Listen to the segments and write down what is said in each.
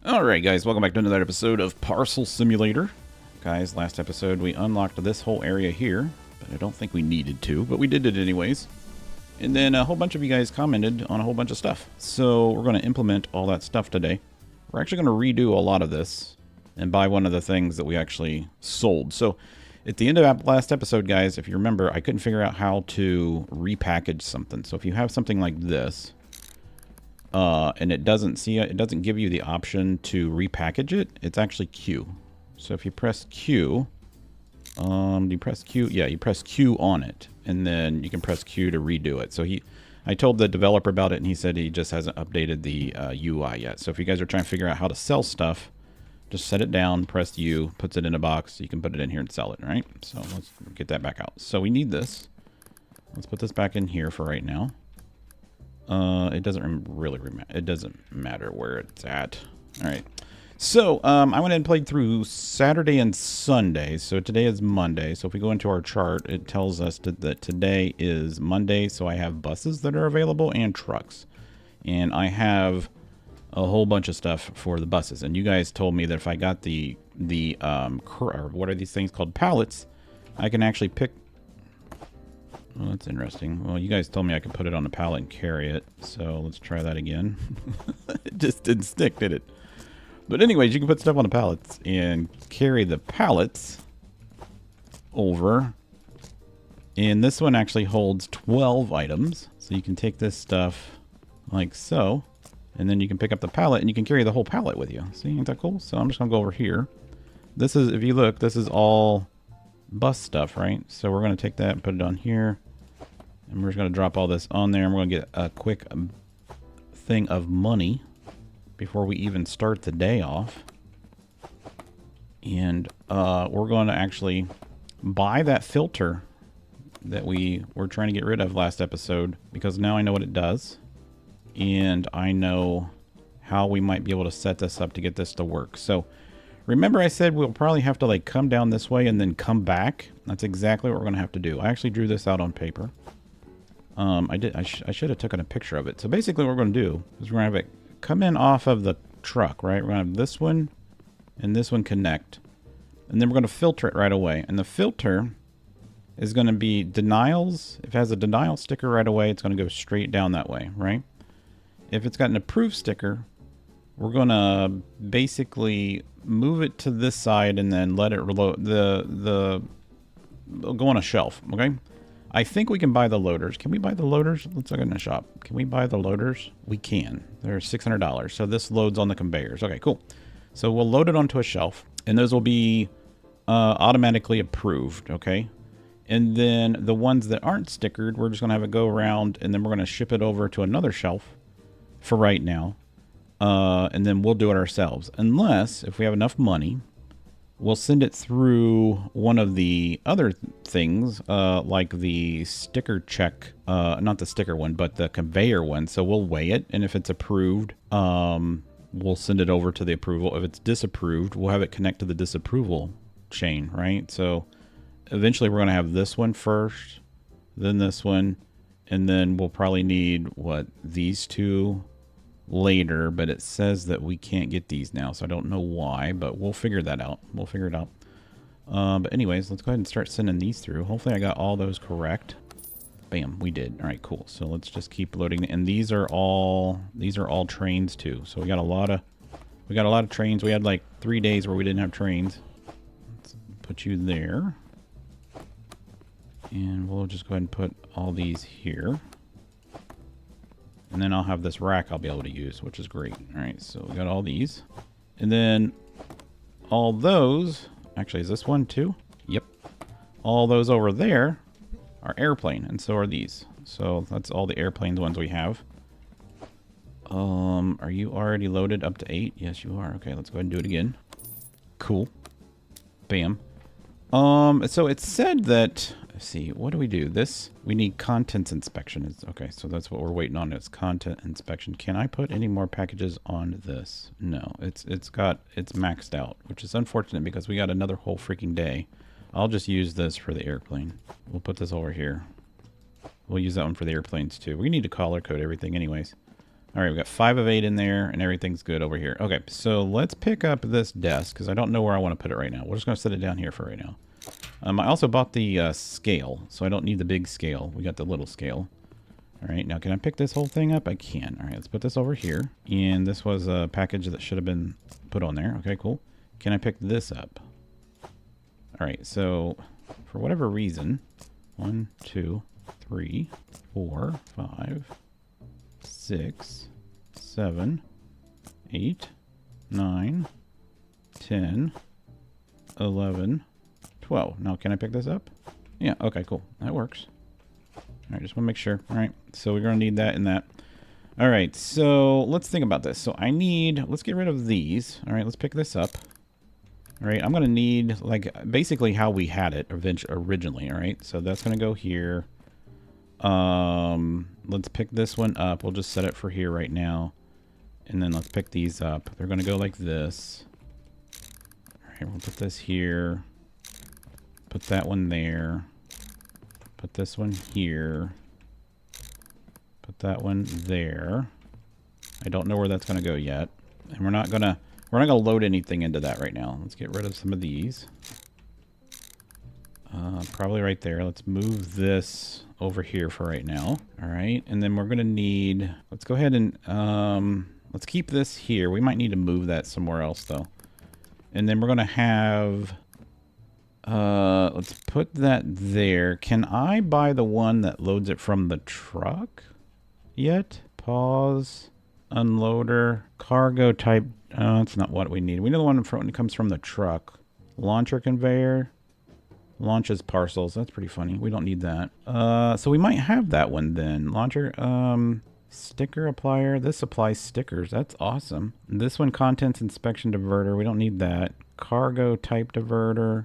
Alright guys, welcome back to another episode of Parcel Simulator. Guys, last episode we unlocked this whole area here, but I don't think we needed to, but we did it anyways. And then a whole bunch of you guys commented on a whole bunch of stuff. So we're going to implement all that stuff today. We're actually going to redo a lot of this and buy one of the things that we actually sold. So at the end of last episode, guys, if you remember, I couldn't figure out how to repackage something. So if you have something like this, and it doesn't give you the option to repackage it, it's actually Q. So if you press Q, do you press Q? Yeah, you press Q on it, and then you can press Q to redo it. So I told the developer about it, and he said he just hasn't updated the UI yet. So if you guys are trying to figure out how to sell stuff, just set it down, press U, puts it in a box. You can put it in here and sell it, right? So let's get that back out. So we need this. Let's put this back in here for right now. It doesn't really it doesn't matter where it's at. All right. So I went ahead and played through Saturday and Sunday. So today is Monday. So if we go into our chart, it tells us that today is Monday. So I have buses that are available and trucks, and I have a whole bunch of stuff for the buses. And you guys told me that if I got the or what are these things called, pallets, I can actually pick. Well, that's interesting. Well, you guys told me I could put it on a pallet and carry it, so let's try that again. It just didn't stick, did it? But anyways, you can put stuff on the pallets and carry the pallets over. And this one actually holds 12 items, so you can take this stuff like so, and then you can pick up the pallet and you can carry the whole pallet with you. See, ain't that cool? So I'm just gonna go over here. This is, if you look, this is all bus stuff, right? So we're gonna take that and put it on here. And we're just going to drop all this on there, and we're going to get a quick thing of money before we even start the day off. And we're going to actually buy that filter that we were trying to get rid of last episode, because now I know what it does. And I know how we might be able to set this up to get this to work. So remember I said we'll probably have to like come down this way and then come back. That's exactly what we're going to have to do. I actually drew this out on paper. I should have taken a picture of it. So basically what we're going to do is we're going to have it come in off of the truck, right? We're going to have this one and this one connect. And then we're going to filter it right away. And the filter is going to be denials. If it has a denial sticker right away, it's going to go straight down that way, right? If it's got an approved sticker, we're going to basically move it to this side and then let it reload. It'll go on a shelf, okay? I think we can buy the loaders. Can we buy the loaders? Let's look in the shop. Can we buy the loaders? We can. They're $600. So this loads on the conveyors. Okay, cool. So we'll load it onto a shelf, and those will be automatically approved, okay? And then the ones that aren't stickered, we're just going to have it go around, and then we're going to ship it over to another shelf for right now. And then we'll do it ourselves. Unless, if we have enough money, we'll send it through one of the other things, like the sticker check, not the sticker one, but the conveyor one. So we'll weigh it, and if it's approved, we'll send it over to the approval. If it's disapproved, we'll have it connect to the disapproval chain, right? So eventually we're going to have this one first, then this one, and then we'll probably need, what, these two later, but it says that we can't get these now, so I don't know why, but we'll figure that out. We'll figure it out. But anyways, let's go ahead and start sending these through. Hopefully I got all those correct. Bam, we did. All right, cool. So let's just keep loading, and these are all trains too. So we got a lot of trains. We had like 3 days where we didn't have trains. Let's put you there, and we'll just go ahead and put all these here. And then I'll have this rack I'll be able to use, which is great. All right, so we got all these. And then all those, actually, is this one too? Yep. All those over there are airplane, and so are these. So that's all the airplanes ones we have. Are you already loaded up to 8? Yes, you are. Okay, let's go ahead and do it again. Cool. Bam. So it said that, let's see, what do we do? This, we need contents inspection. Okay, so that's what we're waiting on. It's content inspection. Can I put any more packages on this? No, it's maxed out, which is unfortunate because we got another whole freaking day. I'll just use this for the airplane. We'll put this over here. We'll use that one for the airplanes too. We need to color code everything anyways. All right, we got 5 of 8 in there, and everything's good over here. Okay, so let's pick up this desk, because I don't know where I want to put it right now. We're just going to set it down here for right now. I also bought the scale, so I don't need the big scale. We got the little scale. All right, now can I pick this whole thing up? I can. All right, let's put this over here. And this was a package that should have been put on there. Okay, cool. Can I pick this up? All right, so for whatever reason, 1, 2, 3, 4, 5, 6, 7, 8, 9, 10, 11, 12. Now, can I pick this up? Yeah, okay, cool. That works. All right, just want to make sure. All right, so we're going to need that and that. All right, so let's think about this. So let's get rid of these. All right, let's pick this up. All right, I'm going to need, like, basically how we had it originally. All right, so that's going to go here. Let's pick this one up. We'll just set it for here right now. And then let's pick these up. They're going to go like this. All right, we'll put this here. Put that one there. Put this one here. Put that one there. I don't know where that's going to go yet. And we're not going to load anything into that right now. Let's get rid of some of these. Probably right there. Let's move this over here for right now. All right. And then we're going to need, let's go ahead and, let's keep this here. We might need to move that somewhere else though. And then we're going to have, let's put that there. Can I buy the one that loads it from the truck yet? Pause, unloader, cargo type. That's not what we need. We need the one that comes from the truck. Launcher conveyor. Launches parcels. That's pretty funny. We don't need that. So we might have that one then. Launcher, sticker applier. This applies stickers. That's awesome. This one, contents inspection diverter. We don't need that. Cargo type diverter.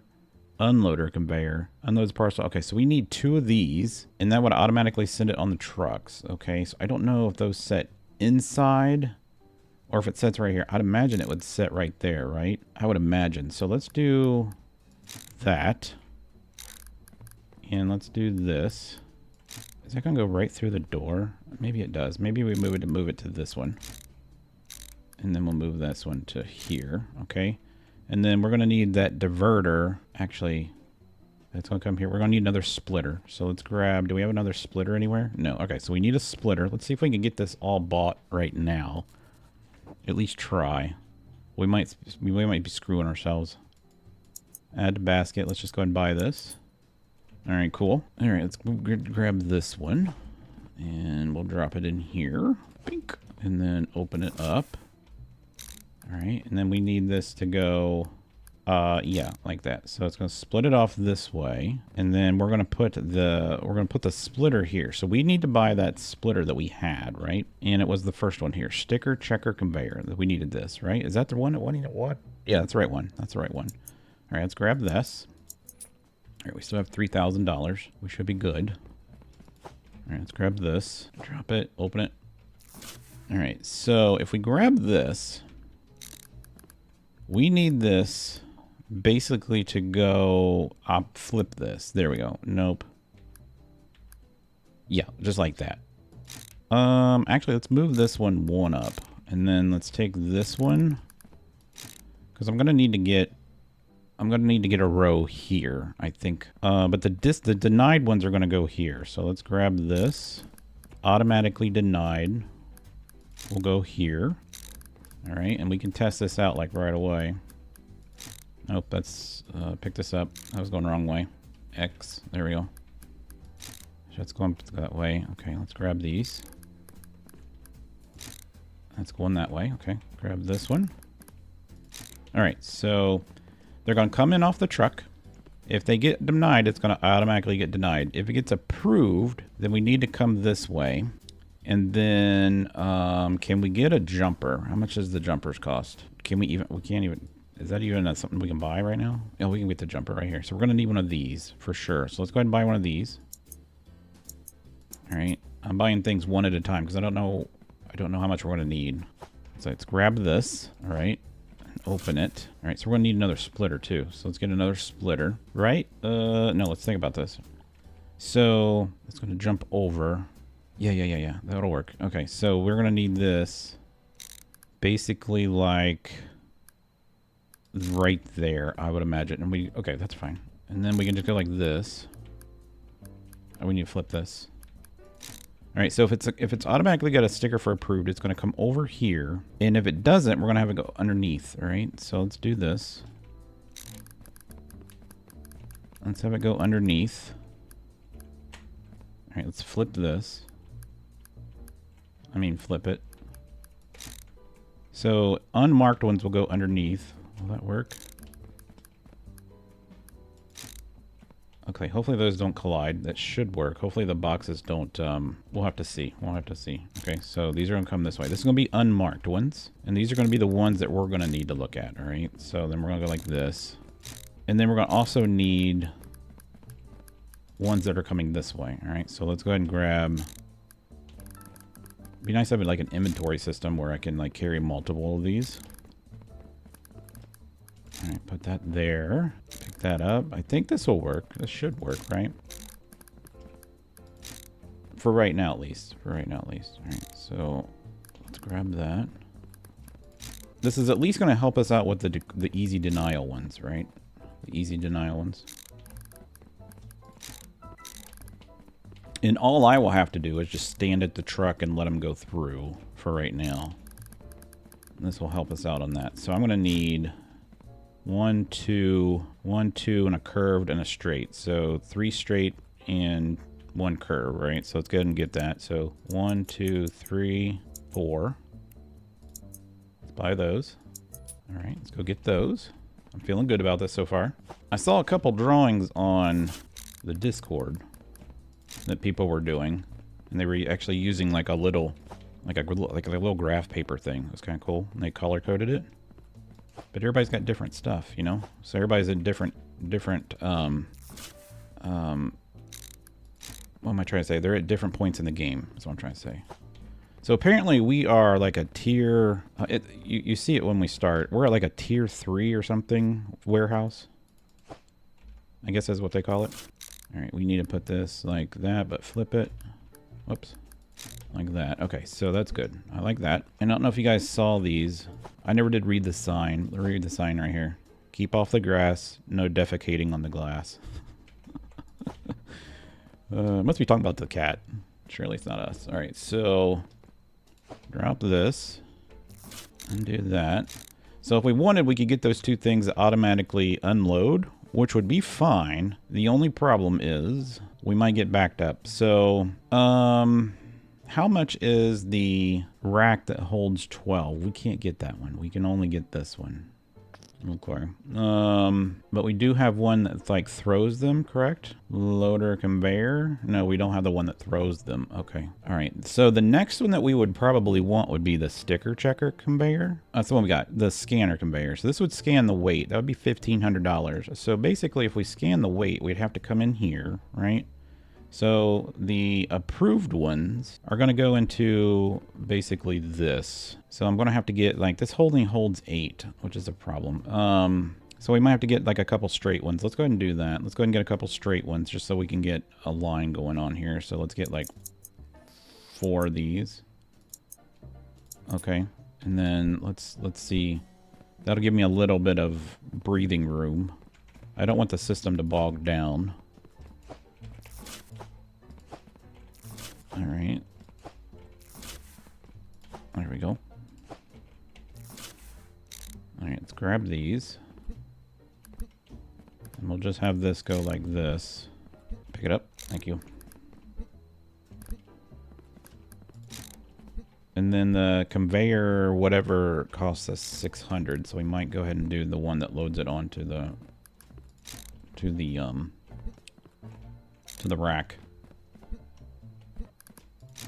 Unloader conveyor. Unloads parcel. Okay, so we need 2 of these, and that would automatically send it on the trucks. Okay, so I don't know if those set inside or if it sets right here. I'd imagine it would set right there, right? I would imagine. So let's do that. And let's do this. Is that going to go right through the door? Maybe it does. Maybe we move it to this one. And then we'll move this one to here. Okay. And then we're going to need that diverter. Actually, that's going to come here. We're going to need another splitter. So let's grab, do we have another splitter anywhere? No. Okay. So we need a splitter. Let's see if we can get this all bought right now. At least try. We might be screwing ourselves. Add to basket. Let's just go ahead and buy this. All right, cool. All right, let's grab this one, and we'll drop it in here. Bink. And then open it up. All right, and then we need this to go, yeah, like that. So it's going to split it off this way, and then we're going to put the splitter here. So we need to buy that splitter that we had, right? And it was the first one here, sticker checker conveyor. We needed this, right? Is that the one that wanted what? Yeah, that's the right one. That's the right one. All right, let's grab this. All right, we still have $3,000. We should be good. All right, let's grab this. Drop it. Open it. All right, so if we grab this, we need this basically to go flip this. There we go. Nope. Yeah, just like that. Actually, let's move this one up. And then let's take this one. Because I'm going to need to get a row here, I think. But the denied ones are going to go here. So let's grab this. Automatically denied. We'll go here. All right, and we can test this out like right away. Nope, that's, pick this up. I was going the wrong way. X, there we go. That's going that way. Okay, let's grab these. That's going that way. Okay, grab this one. All right, so they're going to come in off the truck. If they get denied, it's going to automatically get denied. If it gets approved, then we need to come this way. And then, can we get a jumper? How much does the jumpers cost? We can't even, is that even something we can buy right now? Yeah, we can get the jumper right here. So we're going to need one of these for sure. So let's go ahead and buy one of these. All right. I'm buying things one at a time because I don't know how much we're going to need. So let's grab this. All right. And open it. All right. So we're going to need another splitter too. So let's get another splitter, right? No, let's think about this. So it's going to jump over. Yeah. That'll work. Okay, so we're gonna need this basically like right there, I would imagine. And okay, that's fine. And then we can just go like this. Oh, we need to flip this. All right, so if it's automatically got a sticker for approved, it's going to come over here. And if it doesn't, we're going to have it go underneath. All right, so let's do this. Let's have it go underneath. All right, let's flip this. I mean, flip it. So unmarked ones will go underneath. Will that work? Okay, hopefully those don't collide. That should work. Hopefully the boxes don't, we'll have to see. We'll have to see. Okay, so these are gonna come this way. This is gonna be unmarked ones. And these are gonna be the ones that we're gonna need to look at, all right? So then we're gonna go like this. And then we're gonna also need ones that are coming this way, all right? So let's go ahead and grab, it'd be nice to have like an inventory system where I can like carry multiple of these. All right, put that there. Pick that up. I think this will work. This should work, right? For right now, at least. For right now, at least. All right, so let's grab that. This is at least going to help us out with the easy denial ones, right? The easy denial ones. And all I will have to do is just stand at the truck and let them go through for right now. And this will help us out on that. So I'm going to need 1, 2, 1, 2, and a curved and a straight. So 3 straight and 1 curve, right? So let's go ahead and get that. So 1, 2, 3, 4. Let's buy those. All right, let's go get those. I'm feeling good about this so far. I saw a couple drawings on the Discord that people were doing, and they were actually using like a little graph paper thing. It was kind of cool, and they color coded it. But everybody's got different stuff, you know? So everybody's in different, what am I trying to say? They're at different points in the game, is what I'm trying to say. So apparently we are like a tier, you see it when we start. We're at like a tier 3 or something warehouse. I guess that's what they call it. All right, we need to put this like that, but flip it. Whoops. Like that. Okay, so that's good. I like that. And I don't know if you guys saw these. I never did read the sign. Let's read the sign right here. Keep off the grass. No defecating on the glass. Must be talking about the cat. Surely it's not us. All right, so drop this. Undo that. So if we wanted, we could get those 2 things that automatically unload, which would be fine. The only problem is we might get backed up. So, how much is the rack that holds 12? We can't get that one. We can only get this one. Okay. But we do have one that like throws them, correct? Loader conveyor. No, we don't have the one that throws them. Okay. All right. So the next one that we would probably want would be the sticker checker conveyor. That's the one we got. The scanner conveyor. So this would scan the weight. That would be $1,500. So basically, if we scan the weight, we'd have to come in here, right? So the approved ones are going to go into basically this. So I'm going to have to get like this only holds 8, which is a problem. So we might have to get like a couple straight ones. Let's go ahead and do that. Let's go ahead and get a couple straight ones just so we can get a line going on here. So let's get like 4 of these. Okay. And then let's see. That'll give me a little bit of breathing room. I don't want the system to bog down. All right. There we go. All right, let's grab these. And we'll just have this go like this. Pick it up. Thank you. And then the conveyor, whatever, costs us 600. So we might go ahead and do the one that loads it onto the rack.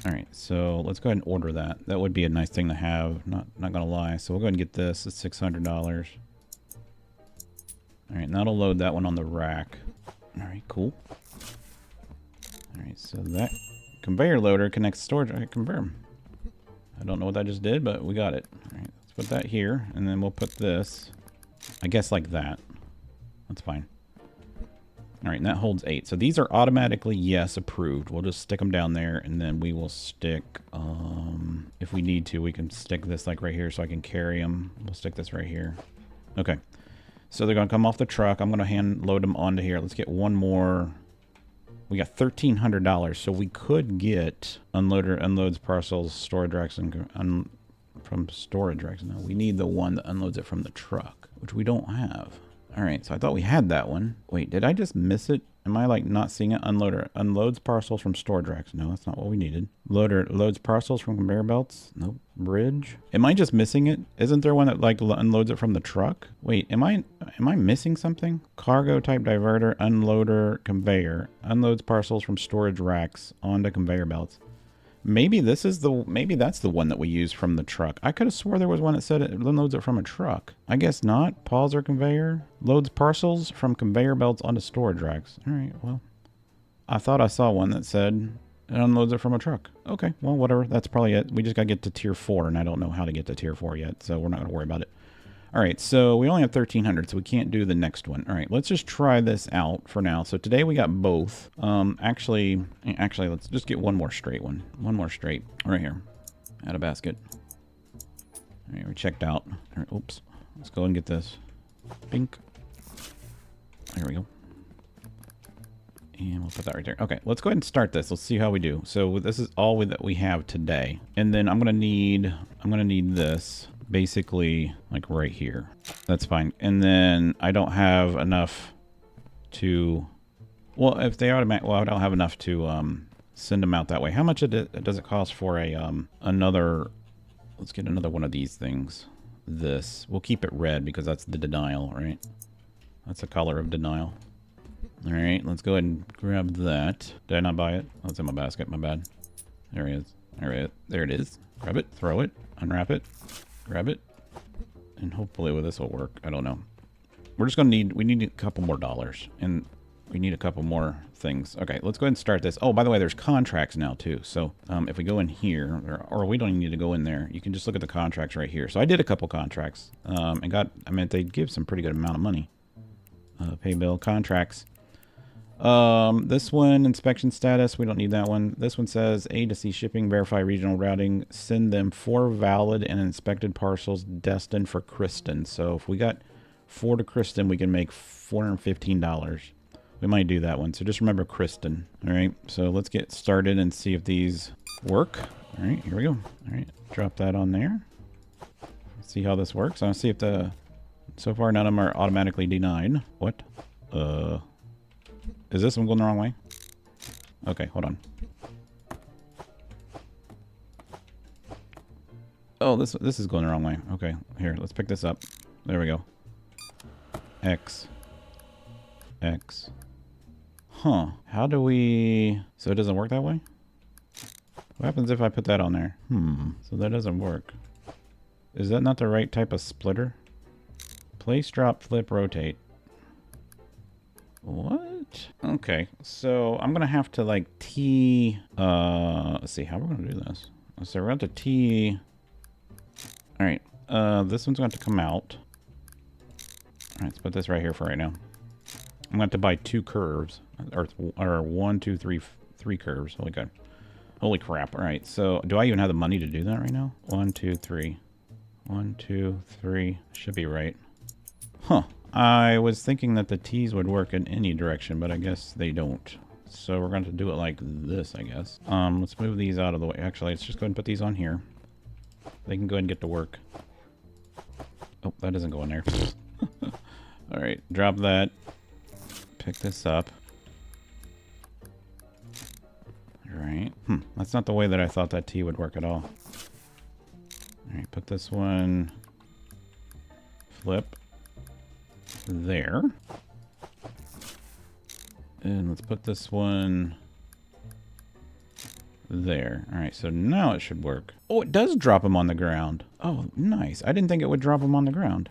All right, so let's go ahead and order that. That would be a nice thing to have, not gonna lie. So we'll go ahead and get this. It's $600. All right, and that'll load that one on the rack. All right, cool. All right, so that conveyor loader connects storage. All right, confirm. I don't know what that just did, but we got it. All right, let's put that here, and then we'll put this, I guess like that. That's fine. All right, and that holds 8. So these are automatically, yes, approved. We'll just stick them down there, and then we will stick, if we need to, we can stick this like right here so I can carry them. We'll stick this right here. Okay. So they're going to come off the truck. I'm going to hand load them onto here. Let's get one more. We got $1,300, so we could get unloader unloads parcels, storage racks, and from storage racks. No, we need the one that unloads it from the truck, which we don't have. All right, so I thought we had that one. Wait, did I just miss it? Am I like not seeing it? Unloader unloads parcels from storage racks. No, that's not what we needed. Loader loads parcels from conveyor belts. Nope. Bridge. Am I just missing it? Isn't there one that like unloads it from the truck? Wait, am I missing something? Cargo type diverter, unloader, conveyor. Unloads parcels from storage racks onto conveyor belts. Maybe this is maybe that's the one that we use from the truck. I could have swore there was one that said it loads it from a truck. I guess not. Pause or conveyor. Loads parcels from conveyor belts onto storage racks. All right, well, I thought I saw one that said it unloads it from a truck. Okay, well, whatever. That's probably it. We just got to get to tier 4, and I don't know how to get to tier 4 yet, so we're not going to worry about it. All right, so we only have 1,300, so we can't do the next one. All right, let's just try this out for now. So today we got both. Actually, let's just get one more straight one. One more straight right here. Add a basket. All right, we checked out. All right, oops. Let's go and get this. Bink. There we go. And we'll put that right there. Okay, let's go ahead and start this. Let's see how we do. So this is all that we have today. And then I'm gonna need this. Basically like right here. That's fine. And then I don't have enough to, well, if they automatic, well, I don't have enough to send them out that way. How much does it cost for a another, let's get another one of these things. This, we'll keep it red because that's the denial, right? That's the color of denial. All right, let's go ahead and grab that. Did I not buy it? Oh, it's in my basket, my bad. There he is. All right, there it is. Grab it, throw it, unwrap it. Grab it, and hopefully with this will work. I don't know. We're just gonna we need a couple more dollars, and we need a couple more things. Okay, let's go ahead and start this. Oh, by the way, there's contracts now too. So if we go in here, or we don't even need to go in there, you can just look at the contracts right here. So I did a couple contracts, and I mean, they give some pretty good amount of money. Pay bill contracts. This one, inspection status, we don't need that one. This one says A to C shipping, verify regional routing, send them 4 valid and inspected parcels destined for Kristen. So if we got 4 to Kristen, we can make $415. We might do that one. So just remember Kristen. All right. So let's get started and see if these work. All right, here we go. All right. Drop that on there. Let's see how this works. I'll see if so far none of them are automatically denied. What? Is this one going the wrong way? Okay, hold on. Oh, this is going the wrong way. Okay, here, let's pick this up. There we go. X. Huh. How do we... So it doesn't work that way? What happens if I put that on there? So that doesn't work. Is that not the right type of splitter? Place, drop, flip, rotate. What? Okay, so I'm gonna have to like T. Let's see how we're gonna do this. So we're going to T. All right, this one's going to come out. All right, let's put this right here for right now. I'm going to have to buy 2 curves, or 1, 2, 3, 3 curves. Holy crap! All right, so do I even have the money to do that right now? 1, 2, 3. 1, 2, 3. Should be right. Huh. I was thinking that the T's would work in any direction, but I guess they don't. So we're going to do it like this, I guess. Let's move these out of the way. Actually, let's just go ahead and put these on here. They can go ahead and get to work. Oh, that doesn't go in there. All right, drop that. Pick this up. All right. That's not the way that I thought that T would work at all. All right, put this one. Flip. There. And let's put this one there. All right, so now it should work. Oh, it does drop them on the ground. Oh, nice. I didn't think it would drop them on the ground.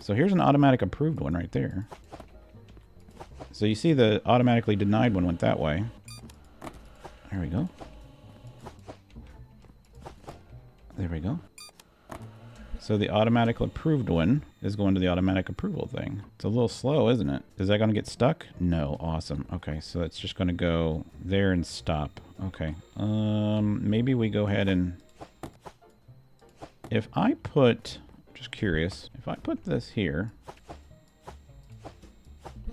So here's an automatic approved one right there. So you see the automatically denied one went that way. There we go. There we go. So the automatic approved one is going to the automatic approval thing. It's a little slow, isn't it? Is that going to get stuck? No. Awesome. Okay, so it's just going to go there and stop. Okay. Maybe we go ahead and... If I put... Just curious. If I put this here...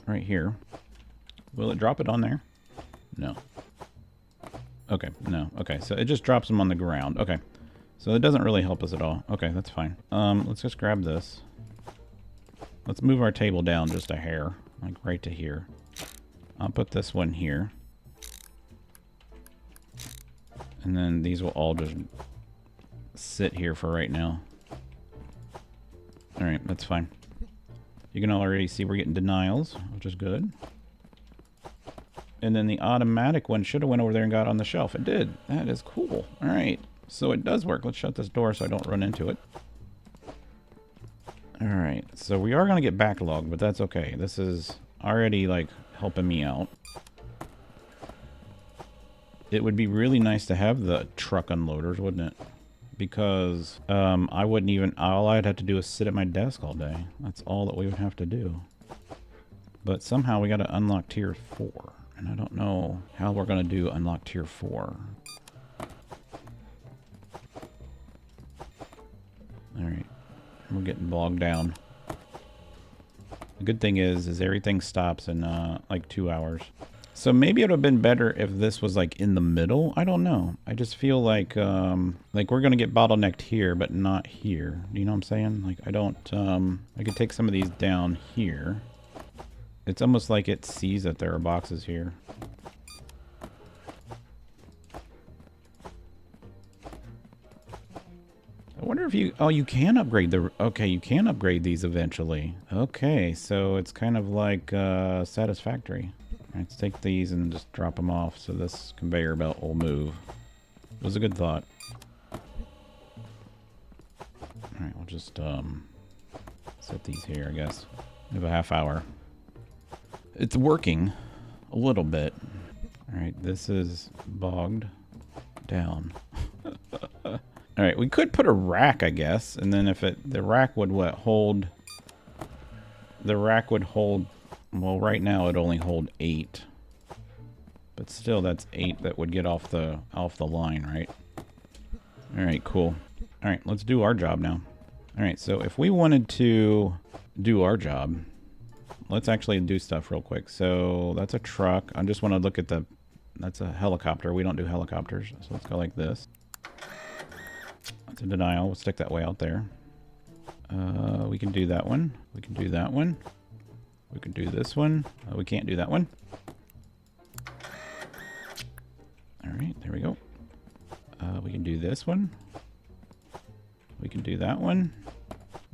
Right here. Will it drop it on there? No. Okay, no. Okay, so it just drops them on the ground. Okay. So it doesn't really help us at all. Okay, that's fine. Let's just grab this. Let's move our table down just a hair. Like right to here. I'll put this one here. And then these will all just sit here for right now. Alright, that's fine. You can already see we're getting denials, which is good. And then the automatic one should have went over there and got on the shelf. It did. That is cool. Alright. So it does work. Let's shut this door so I don't run into it. Alright, so we are going to get backlogged, but that's okay. This is already, like, helping me out. It would be really nice to have the truck unloaders, wouldn't it? Because I wouldn't even... All I'd have to do is sit at my desk all day. That's all that we would have to do. But somehow we got to unlock Tier 4. And I don't know how we're going to do unlock Tier 4. Alright, we're getting bogged down. The good thing is everything stops in like 2 hours. So maybe it would have been better if this was like in the middle. I don't know. I just feel like we're gonna get bottlenecked here, but not here. You know what I'm saying? Like I don't. I could take some of these down here. It's almost like it sees that there are boxes here. I wonder if you... Oh, you can upgrade the... Okay, you can upgrade these eventually. Okay, so it's kind of like satisfactory. Let's take these and just drop them off so this conveyor belt will move. It was a good thought. Alright, we'll just set these here, I guess. We have a half hour. It's working a little bit. Alright, this is bogged down. Alright, we could put a rack, I guess, and then if the rack would hold... The rack would hold... Well, right now it only hold 8. But still, that's 8 that would get off the line, right? Alright, cool. Alright, let's do our job now. Alright, so if we wanted to do our job, let's actually do stuff real quick. So, that's a truck. I just want to look at the... That's a helicopter. We don't do helicopters. So let's go like this. That's a denial. We'll stick that way out there. We can do that one. We can do that one. We can do this one. We can't do that one. Alright, there we go. We can do this one. We can do that one.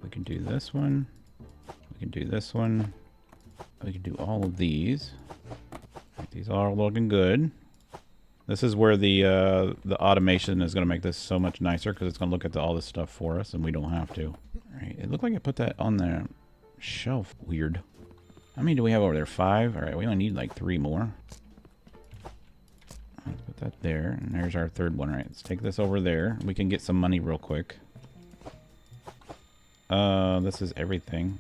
We can do this one. We can do this one. We can do all of these. These are all looking good. This is where the automation is going to make this so much nicer because it's going to look at all this stuff for us and we don't have to. Alright, it looked like I put that on the shelf. Weird. How many do we have over there? 5? Alright, we only need like 3 more. Let's put that there. And there's our third one. Alright, let's take this over there. We can get some money real quick. This is everything.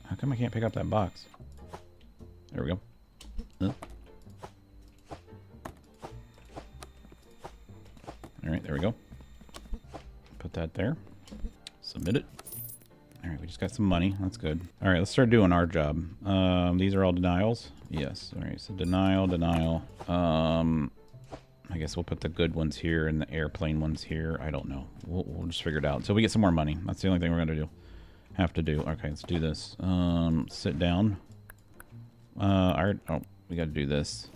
How come I can't pick up that box? There we go. Alright, there we go. Put that there. Submit it. Alright, we just got some money. That's good. Alright, let's start doing our job. These are all denials? Yes. Alright, so denial, denial. I guess we'll put the good ones here and the airplane ones here. I don't know. We'll just figure it out. So we get some more money. That's the only thing we're going to do. Have to do. Okay, let's do this. Sit down. Oh, we got to do this.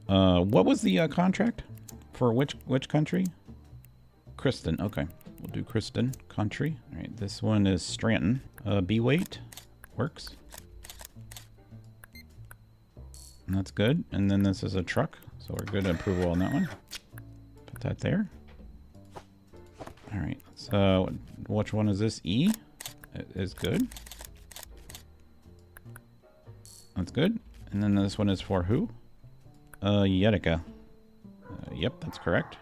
What was the contract for which country? Kristen. Okay, we'll do Kristen country. All right, this one is Stratton. B weight works. And that's good. And then this is a truck, so we're good approval on that one. Put that there. All right. So which one is this? E. It is good. That's good. And then this one is for who? Yetica. Yep, that's correct.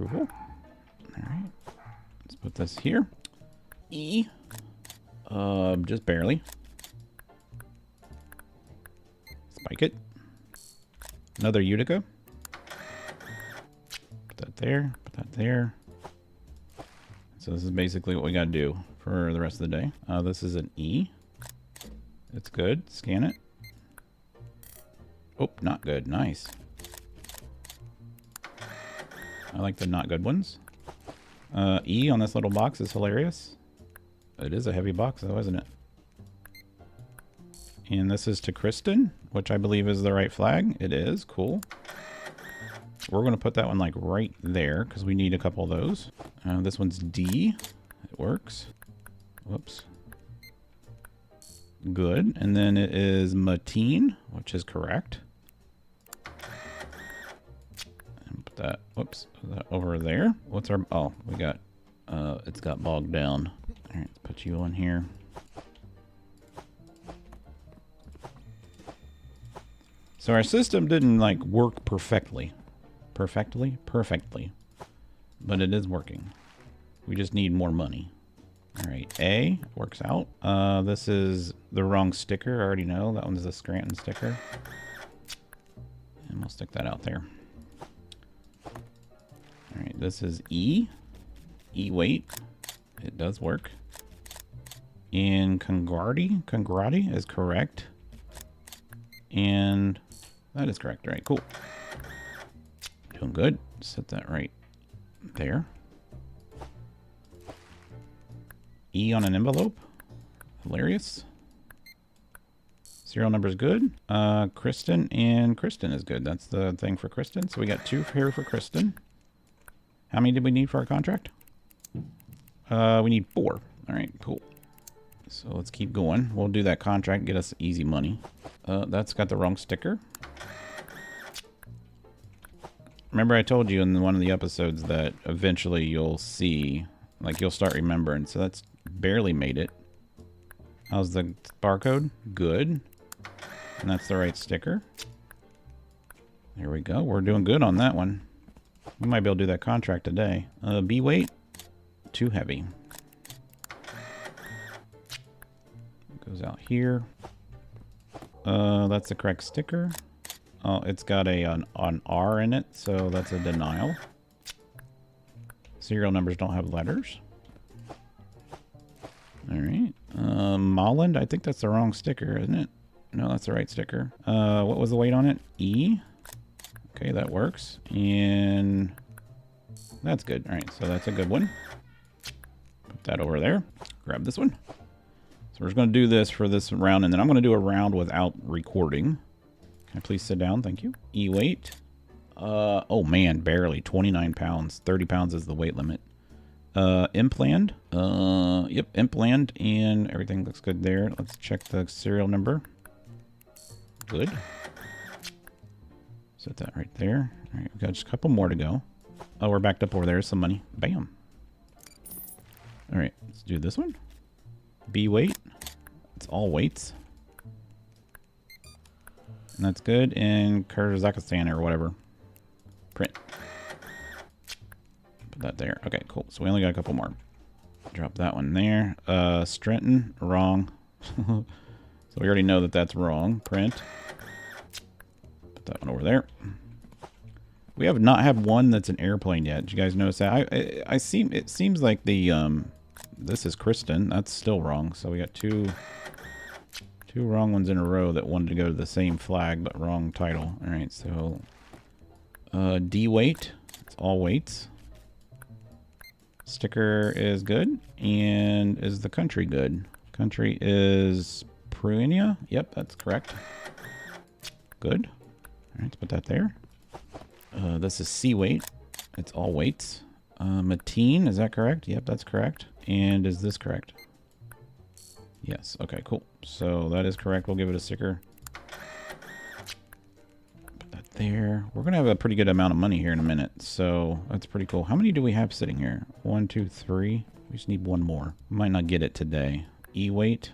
Approval. All right. Let's put this here. E. Just barely. Spike it. Another Utica. Put that there. Put that there. So this is basically what we got to do for the rest of the day. This is an E. It's good. Scan it. Oh, not good. Nice. I like the not good ones. E on this little box is hilarious. It is a heavy box though, isn't it? And this is to Kristen, which I believe is the right flag. It is. Cool. We're going to put that one like right there because we need a couple of those. This one's D. It works. Whoops. Good. And then it is Mateen, which is correct. And put that, whoops, put that over there. What's our, oh, we got, it's got bogged down. All right, let's put you on here. So our system didn't like work perfectly. Perfectly? But it is working. We just need more money. All right, A works out. This is the wrong sticker. I already know. That one's the Scranton sticker. And we'll stick that out there. All right, this is E. E weight. It does work. And Congrati is correct. And that is correct. All right, cool. Doing good. Set that right there. E on an envelope. Hilarious. Serial number is good. Kristen and Kristen is good. That's the thing for Kristen. So we got 2 here for Kristen. How many did we need for our contract? We need 4. All right, cool. So let's keep going. We'll do that contract, get us easy money. That's got the wrong sticker. Remember I told you in one of the episodes that eventually you'll see, like you'll start remembering. So that's barely made it. How's the barcode? Good. And that's the right sticker. There we go. We're doing good on that one. We might be able to do that contract today. B weight, too heavy. Goes out here. That's the correct sticker. Oh, it's got an R in it, so that's a denial. Serial numbers don't have letters. All right. Molland, I think that's the wrong sticker, isn't it? No, that's the right sticker. What was the weight on it? E. Okay, that works. And that's good. All right, so that's a good one. Put that over there. Grab this one. So we're just going to do this for this round, and then I'm going to do a round without recording. Can I please sit down? Thank you. E weight. Oh man, barely. 29 pounds. 30 pounds is the weight limit. Implant. Yep, implant, and everything looks good there. Let's check the serial number. Good. Set that right there. All right, we've got just a couple more to go. Oh, we're backed up over there. Some money. Bam. All right, let's do this one. B weight. It's all weights. And that's good. And Kyrgyzstan or whatever. Print. Put that there. Okay, cool. So we only got a couple more. Drop that one there. Strenton, wrong. So we already know that that's wrong. Print. Put that one over there. We have not had one that's an airplane yet. Did you guys notice that? It seems like the this is Kristen. That's still wrong. So we got two wrong ones in a row that wanted to go to the same flag but wrong title. All right, so D weight. It's all weights. Sticker is good. And is the country good? Country is Prunia. Yep, that's correct. Good. All right, let's put that there. This is C weight. It's all weights. Mateen, is that correct? Yep, that's correct. And is this correct? Yes. Okay, cool. So that is correct. We'll give it a sticker. Put that there. We're going to have a pretty good amount of money here in a minute. So that's pretty cool. How many do we have sitting here? 1, 2, 3. We just need one more. We might not get it today. E-weight.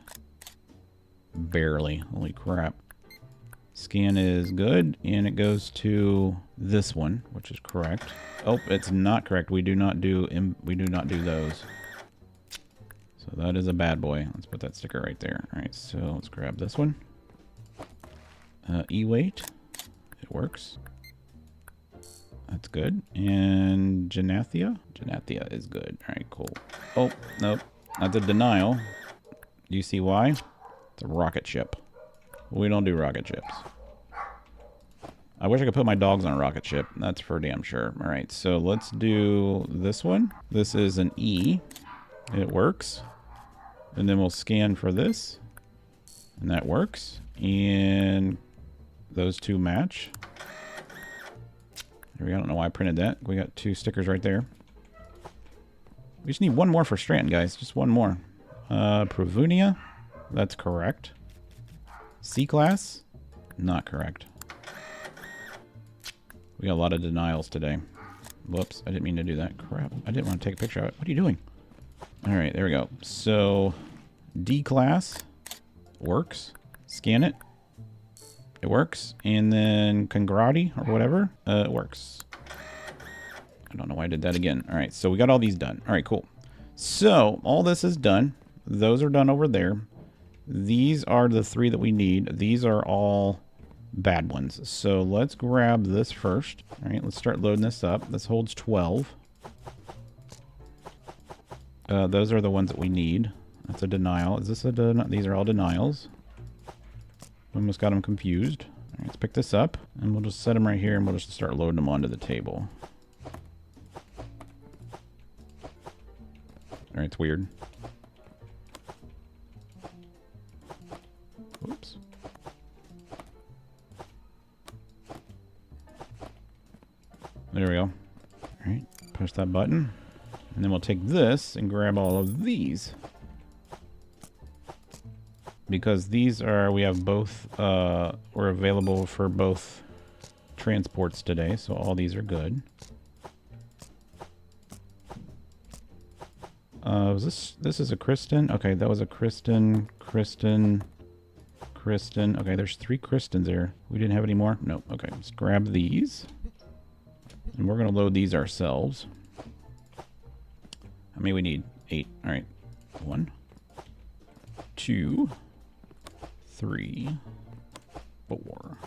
Barely. Holy crap. Scan is good. And it goes to this one, which is correct. Oh, it's not correct. We do not do those. So that is a bad boy. Let's put that sticker right there. All right, so let's grab this one. E-weight. It works. That's good. And Genathia? Genathia is good. All right, cool. Oh, nope. That's a denial. Do you see why? It's a rocket ship. We don't do rocket ships. I wish I could put my dogs on a rocket ship. That's for damn sure. All right, so let's do this one. This is an E. It works. And then we'll scan for this. And that works. And those two match. There we go. I don't know why I printed that. We got 2 stickers right there. We just need one more for Stratton, guys. Just one more. Provunia. That's correct. C-Class. Not correct. We got a lot of denials today. Whoops. I didn't mean to do that. Crap. I didn't want to take a picture of it. What are you doing? Alright, there we go. So, D-Class. Works. Scan it. It works. And then Congrati or whatever. It works. I don't know why I did that again. All right, so we got all these done. All right, cool. So all this is done. Those are done over there. These are the 3 that we need. These are all bad ones. So let's grab this first. All right, let's start loading this up. This holds 12. Those are the ones that we need. That's a denial. Is this a denial? These are all denials. Almost got them confused. All right, let's pick this up, and we'll just set them right here, and we'll just start loading them onto the table. All right, it's weird. Oops. There we go. All right, push that button, and then we'll take this and grab all of these. Because these are, we have both, we're available for both transports today, so all these are good. This is a Kristen? Okay, that was a Kristen. Okay, there's 3 Kristens there. We didn't have any more? Nope. Okay, let's grab these. And we're going to load these ourselves. How many we need? 8. All right. 1, 2, 3, 4,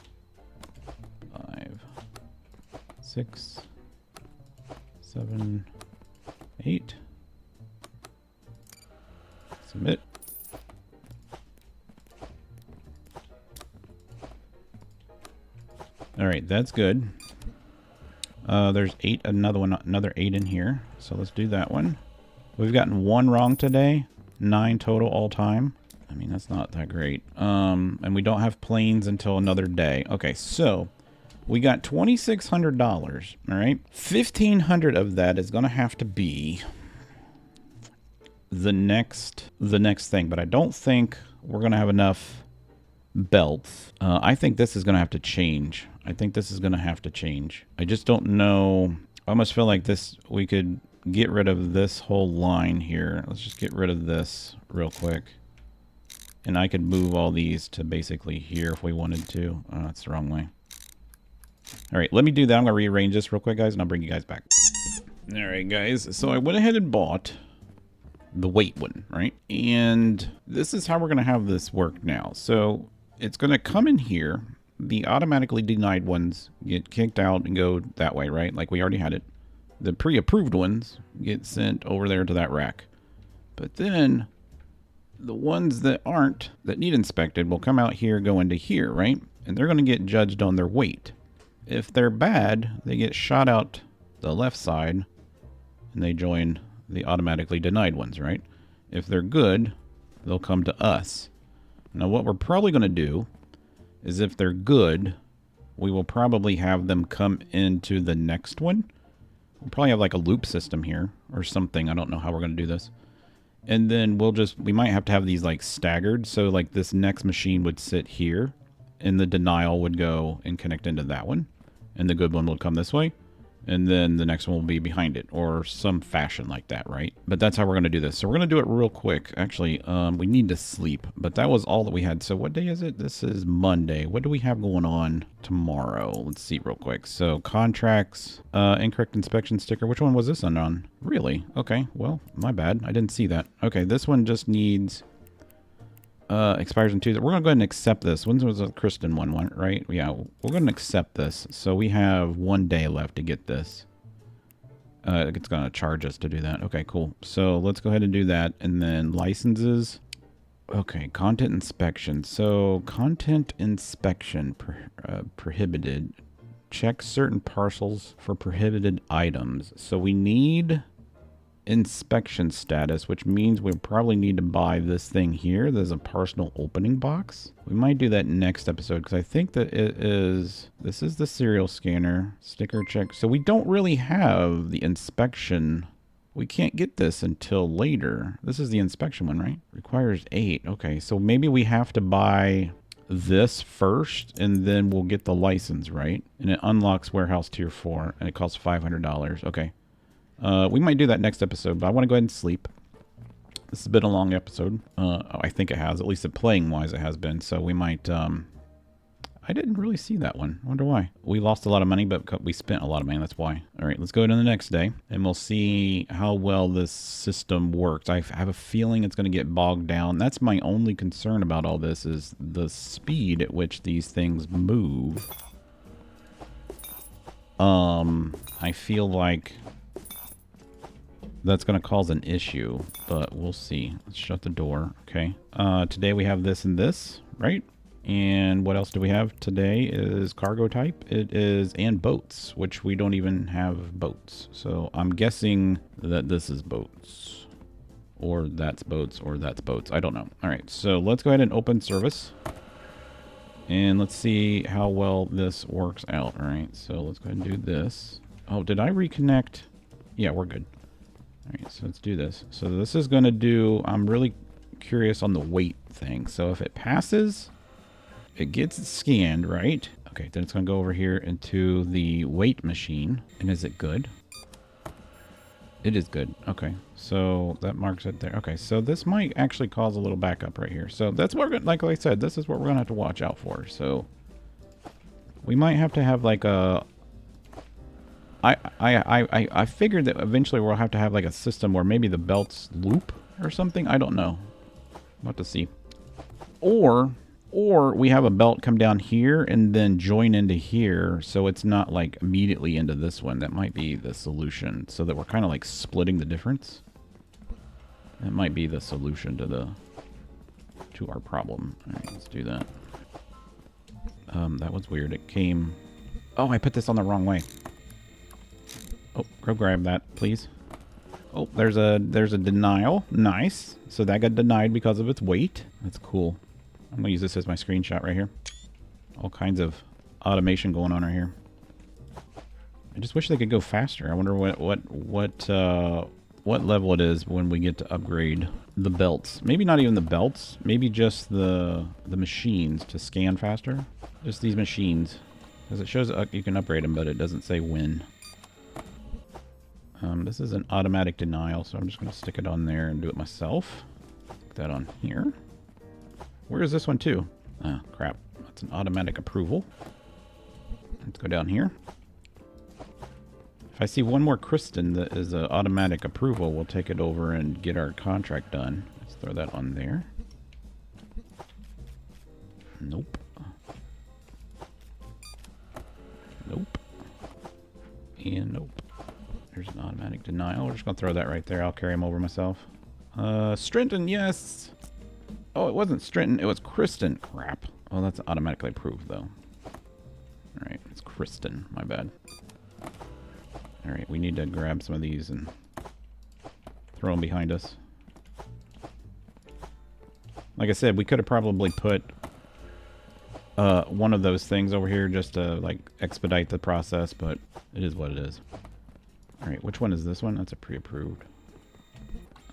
5, 6, 7, 8. Submit. All right, that's good. There's 8, another 8 in here. So let's do that one. We've gotten 1 wrong today. 9 total all time. I mean, that's not that great. And we don't have planes until another day. Okay, so we got $2,600. All right, 1,500 of that is going to have to be the next thing. But I don't think we're going to have enough belts. I think this is going to have to change. I just don't know. I almost feel like this, we could get rid of this whole line here. Let's just get rid of this real quick. And I could move all these to basically here if we wanted to. Oh, that's the wrong way. All right, let me do that. I'm going to rearrange this real quick, guys, and I'll bring you guys back. All right, guys. So I went ahead and bought the weight one, right? And this is how we're going to have this work now. So it's going to come in here. The automatically denied ones get kicked out and go that way, right? Like we already had it. The pre-approved ones get sent over there to that rack. But then the ones that aren't, that need inspected, will come out here, go into here, right? And they're going to get judged on their weight. If they're bad, they get shot out the left side and they join the automatically denied ones, right? If they're good, they'll come to us. Now what we're probably going to do is if they're good, we will probably have them come into the next one. We'll probably have like a loop system here or something. I don't know how we're going to do this. And then we might have to have these like staggered. So like this next machine would sit here and the denial would go and connect into that one. And the good one would come this way. And then the next one will be behind it, or some fashion like that, right? But that's how we're going to do this. So we're going to do it real quick. Actually, we need to sleep, but that was all that we had. So what day is it? This is Monday. What do we have going on tomorrow? Let's see real quick. So contracts, incorrect inspection sticker. Which one was this one on? Really? Okay, well, my bad. I didn't see that. Okay, this one just needs... expires in Tuesday. We're going to go ahead and accept this. When was the Kristen one, right? Yeah, we're going to accept this. So we have 1 day left to get this. It's going to charge us to do that. Okay, cool. So let's go ahead and do that. And then licenses. Okay, content inspection. So content inspection prohibited. Check certain parcels for prohibited items. So we need... inspection status, which means we probably need to buy this thing here. There's a parcel opening box. We might do that next episode because I think that this is the serial scanner sticker check. So we don't really have the inspection. We can't get this until later. This is the inspection one, right? Requires 8. Okay, so maybe we have to buy this first and then we'll get the license, right? And it unlocks warehouse tier 4 and it costs $500. Okay. We might do that next episode, but I want to go ahead and sleep. This has been a long episode. I think it has. At least playing-wise, it has been. So we might... I didn't really see that one. I wonder why. We lost a lot of money, but we spent a lot of money. That's why. All right, let's go to the next day, and we'll see how well this system works. I have a feeling it's going to get bogged down. That's my only concern about all this is the speed at which these things move. I feel like... that's going to cause an issue, but we'll see. Let's shut the door. Okay. Today we have this and this, right? And what else do we have? Today is cargo type. It is and boats, which we don't even have boats. So I'm guessing that this is boats. Or that's boats, or that's boats. I don't know. All right. So let's go ahead and open service. And let's see how well this works out. All right. So let's go ahead and do this. Oh, did I reconnect? Yeah, we're good. Alright, so let's do this. So this is going to do... I'm really curious on the weight thing. So if it passes, it gets scanned, right? Okay, then it's going to go over here into the weight machine. And is it good? It is good. Okay, so that marks it there. Okay, so this might actually cause a little backup right here. So that's what we're going to... like I said, this is what we're going to have to watch out for. So we might have to have like a... I figured that eventually we'll have to have like a system where maybe the belts loop or something. I don't know. We'll have to see. Or we have a belt come down here and then join into here so it's not like immediately into this one. That might be the solution. So that we're kind of like splitting the difference. That might be the solution to our problem. Alright, let's do that. That was weird. It came... oh, I put this on the wrong way. Oh, go grab that, please. Oh, there's a denial. Nice. So that got denied because of its weight. That's cool. I'm gonna use this as my screenshot right here. All kinds of automation going on right here. I just wish they could go faster. I wonder what level it is when we get to upgrade the belts. Maybe not even the belts. Maybe just the machines to scan faster. Just these machines, because it shows you can upgrade them, but it doesn't say when. This is an automatic denial, so I'm just going to stick it on there and do it myself. Stick that on here. Where is this one too? Ah, crap. That's an automatic approval. Let's go down here. If I see one more Kristen that is an automatic approval, we'll take it over and get our contract done. Let's throw that on there. Nope. Nope. And nope. There's an automatic denial. We're just going to throw that right there. I'll carry him over myself. Strenton, yes! Oh, it wasn't Strenton. It was Kristen. Crap. Oh, that's automatically approved, though. Alright, it's Kristen. My bad. Alright, we need to grab some of these and throw them behind us. Like I said, we could have probably put one of those things over here just to, like, expedite the process, but it is what it is. Alright, which one is this one? That's a pre-approved.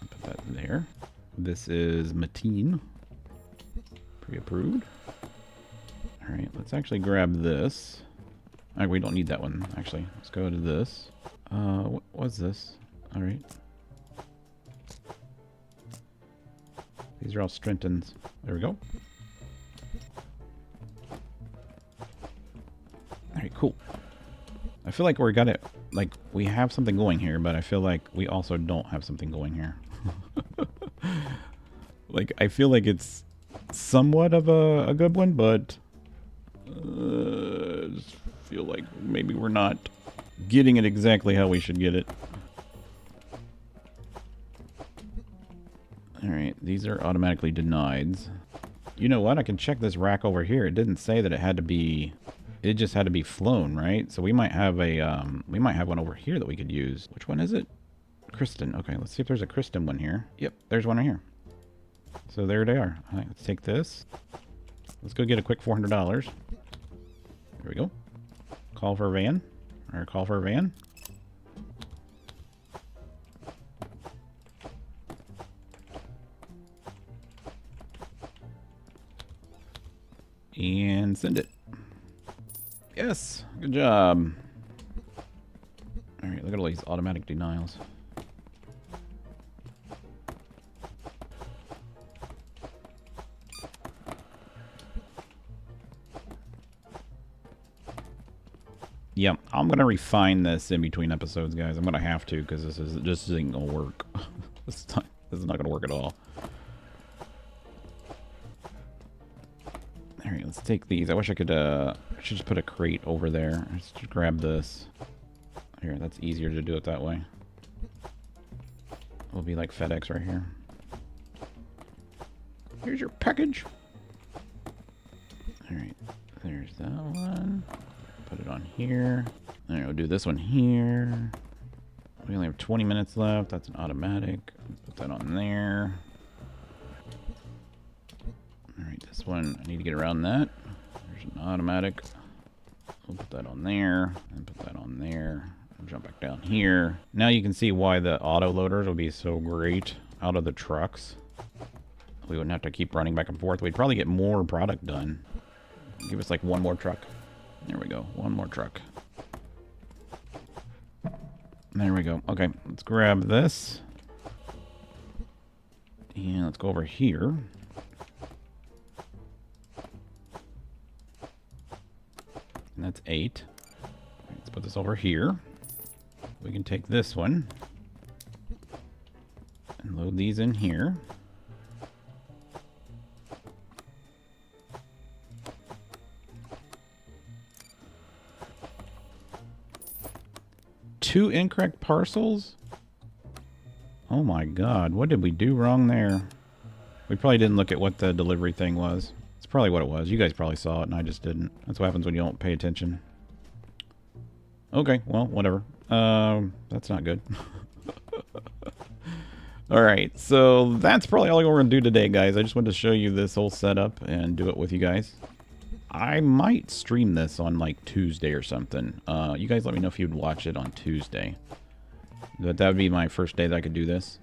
I'll put that there. This is Mateen. Pre-approved. Alright, let's actually grab this. Alright, we don't need that one, actually. Let's go to this. What was this? Alright. These are all Strentons. There we go. Alright, cool. I feel like we got it, like, we have something going here, but I feel like we also don't have something going here. Like, I feel like it's somewhat of a good one, but I just feel like maybe we're not getting it exactly how we should get it. Alright, these are automatically denied. You know what? I can check this rack over here. It didn't say that it had to be... It just had to be flown, right? So we might have a, we might have one over here that we could use. Which one is it? Kristen. Okay, let's see if there's a Kristen one here. Yep, there's one right here. So there they are. All right, let's take this. Let's go get a quick $400. There we go. Call for a van. Or call for a van. And send it. Yes, good job. Alright, look at all these automatic denials. Yep, I'm gonna refine this in between episodes, guys. I'm gonna have to, because this isn't gonna work. This is not gonna work at all. Alright, let's take these. I wish I could, I should just put a crate over there. Let's just grab this. Here, that's easier to do it that way. It'll be like FedEx right here. Here's your package. Alright, there's that one. Put it on here. Alright, we'll do this one here. We only have 20 minutes left. That's an automatic. Put that on there. Alright, this one, I need to get around that. There's an automatic. We'll put that on there, and put that on there. And jump back down here. Now you can see why the auto loaders will be so great out of the trucks. We wouldn't have to keep running back and forth. We'd probably get more product done. Give us like one more truck. There we go, one more truck. There we go. Okay, let's grab this. And let's go over here. And that's 8. Let's put this over here. We can take this one and load these in here. Two incorrect parcels? Oh my god, what did we do wrong there? We probably didn't look at what the delivery thing was. It's probably what it was. You guys probably saw it and I just didn't. That's what happens when you don't pay attention. Okay, well, whatever. That's not good. Alright, so that's probably all we're going to do today, guys. I just wanted to show you this whole setup and do it with you guys. I might stream this on like Tuesday or something. You guys let me know if you'd watch it on Tuesday. That would be my first day that I could do this.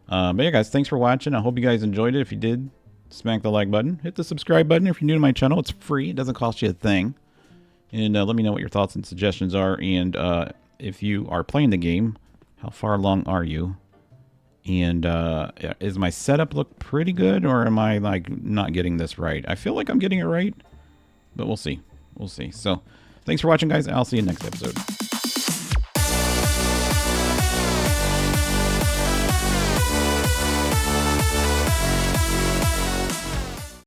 But yeah, guys, thanks for watching. I hope you guys enjoyed it. If you did, smack the like button. Hit the subscribe button if you're new to my channel. It's free. It doesn't cost you a thing. And let me know what your thoughts and suggestions are. And if you are playing the game, how far along are you? And is my setup look pretty good, or am I like not getting this right? I feel like I'm getting it right, but we'll see. We'll see. So thanks for watching, guys. I'll see you next episode.